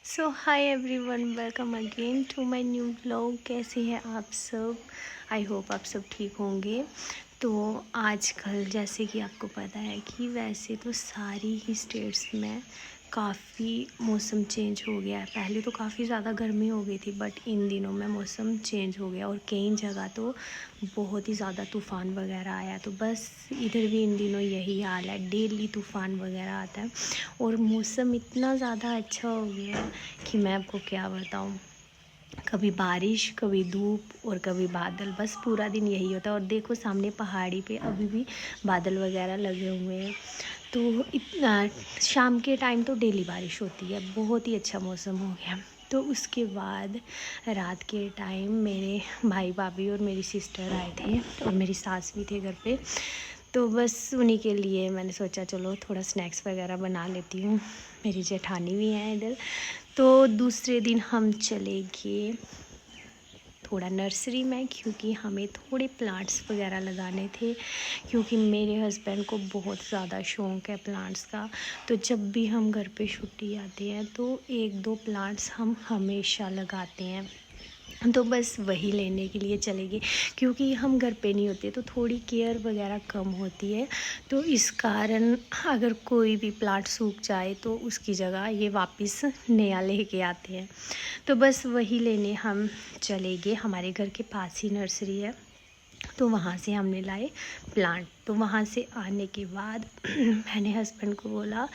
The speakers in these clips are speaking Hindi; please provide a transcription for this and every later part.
So hi everyone, welcome again to my new vlog. कैसे हैं आप सब? आई होप आप सब ठीक होंगे। तो आजकल जैसे कि आपको पता है कि वैसे तो सारी ही स्टेट्स में काफ़ी मौसम चेंज हो गया है। पहले तो काफ़ी ज़्यादा गर्मी हो गई थी, बट इन दिनों में मौसम चेंज हो गया और कई जगह तो बहुत ही ज़्यादा तूफ़ान वगैरह आया। तो बस इधर भी इन दिनों यही हाल है, डेली तूफ़ान वगैरह आता है और मौसम इतना ज़्यादा अच्छा हो गया है कि मैं आपको क्या बताऊँ। कभी बारिश, कभी धूप और कभी बादल, बस पूरा दिन यही होता है। और देखो सामने पहाड़ी पे अभी भी बादल वगैरह लगे हुए हैं। तो इतना शाम के टाइम तो डेली बारिश होती है, बहुत ही अच्छा मौसम हो गया। तो उसके बाद रात के टाइम मेरे भाई भाभी और मेरी सिस्टर आए थे और मेरी सास भी थे घर पे। तो बस उन्हीं के लिए मैंने सोचा चलो थोड़ा स्नैक्स वगैरह बना लेती हूँ। मेरी जेठानी भी हैं इधर। तो दूसरे दिन हम चले गए थोड़ा नर्सरी में, क्योंकि हमें थोड़े प्लांट्स वगैरह लगाने थे, क्योंकि मेरे हस्बैंड को बहुत ज़्यादा शौक़ है प्लांट्स का। तो जब भी हम घर पे छुट्टी आते हैं तो एक दो प्लांट्स हम हमेशा लगाते हैं। तो बस वही लेने के लिए चले गए, क्योंकि हम घर पे नहीं होते तो थोड़ी केयर वगैरह कम होती है। तो इस कारण अगर कोई भी प्लांट सूख जाए तो उसकी जगह ये वापस नया लेके आते हैं। तो बस वही लेने हम चले गए। हमारे घर के पास ही नर्सरी है, तो वहाँ से हमने लाए प्लांट। तो वहाँ से आने के बाद मैंने हस्बैंड को बोला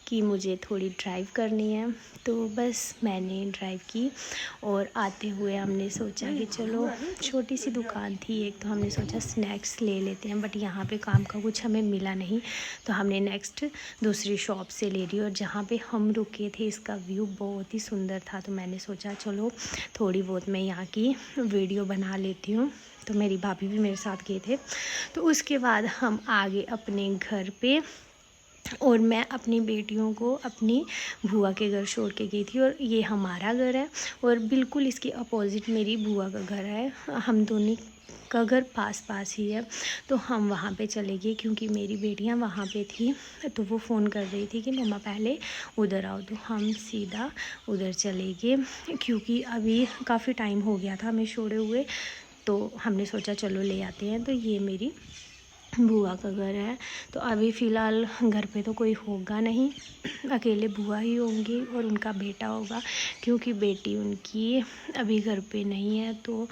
कि मुझे थोड़ी ड्राइव करनी है। तो बस मैंने ड्राइव की और आते हुए हमने सोचा कि चलो, छोटी सी दुकान थी एक, तो हमने सोचा स्नैक्स ले लेते हैं, बट यहाँ पे काम का कुछ हमें मिला नहीं। तो हमने नेक्स्ट दूसरी शॉप से ले ली और जहाँ पे हम रुके थे इसका व्यू बहुत ही सुंदर था। तो मैंने सोचा चलो थोड़ी बहुत मैं यहाँ की वीडियो बना लेती हूँ। तो मेरी भाभी भी मेरे साथ गए थे। तो उसके बाद हम आगे अपने घर पे, और मैं अपनी बेटियों को अपनी बुआ के घर छोड़ के गई थी। और ये हमारा घर है और बिल्कुल इसके अपोजिट मेरी बुआ का घर है। हम दोनों का घर पास पास ही है। तो हम वहाँ पे चले गए, क्योंकि मेरी बेटियाँ वहाँ पे थी। तो वो फ़ोन कर रही थी कि मम्मा पहले उधर आओ। तो हम सीधा उधर चले गए, क्योंकि अभी काफ़ी टाइम हो गया था हमें छोड़े हुए। तो हमने सोचा चलो ले आते हैं। तो ये मेरी बुआ का घर है। तो अभी फ़िलहाल घर पे तो कोई होगा नहीं, अकेले बुआ ही होंगी और उनका बेटा होगा, क्योंकि बेटी उनकी अभी घर पे नहीं है। तो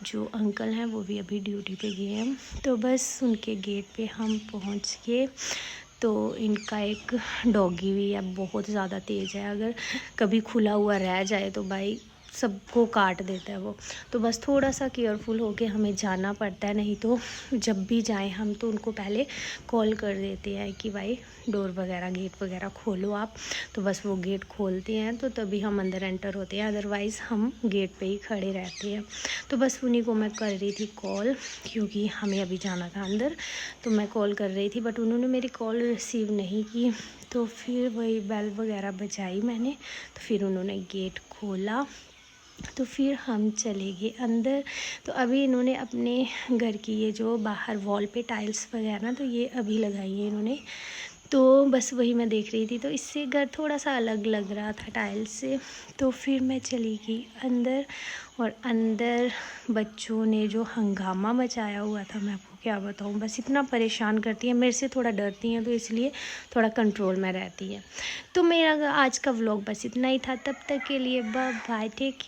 जो अंकल हैं वो भी अभी ड्यूटी पे गए हैं। तो बस उनके गेट पे हम पहुंच गए। तो इनका एक डॉगी भी है, बहुत ज़्यादा तेज़ है। अगर कभी खुला हुआ रह जाए तो भाई सबको काट देता है वो। तो बस थोड़ा सा केयरफुल होके हमें जाना पड़ता है, नहीं तो जब भी जाएं हम तो उनको पहले कॉल कर देते हैं कि भाई डोर वगैरह, गेट वगैरह खोलो आप। तो बस वो गेट खोलते हैं तो तभी हम अंदर एंटर होते हैं, अदरवाइज़ हम गेट पे ही खड़े रहते हैं। तो बस उन्हीं को मैं कर रही थी कॉल, क्योंकि हमें अभी जाना था अंदर। तो मैं कॉल कर रही थी बट उन्होंने मेरी कॉल रिसीव नहीं की। तो फिर वही बेल वगैरह बजाई मैंने, तो फिर उन्होंने गेट खोला। तो फिर हम चले गए अंदर। तो अभी इन्होंने अपने घर की ये जो बाहर वॉल पे टाइल्स वगैरह, तो ये अभी लगाई है इन्होंने। तो बस वही मैं देख रही थी। तो इससे घर थोड़ा सा अलग लग रहा था टाइल्स से। तो फिर मैं चली गई अंदर, और अंदर बच्चों ने जो हंगामा मचाया हुआ था मैं आपको क्या बताऊं। बस इतना परेशान करती हैं, मेरे से थोड़ा डरती हैं, तो इसलिए थोड़ा कंट्रोल में रहती है। तो मेरा आज का व्लॉग बस इतना ही था। तब तक के लिए बाय बाय, टेक केयर।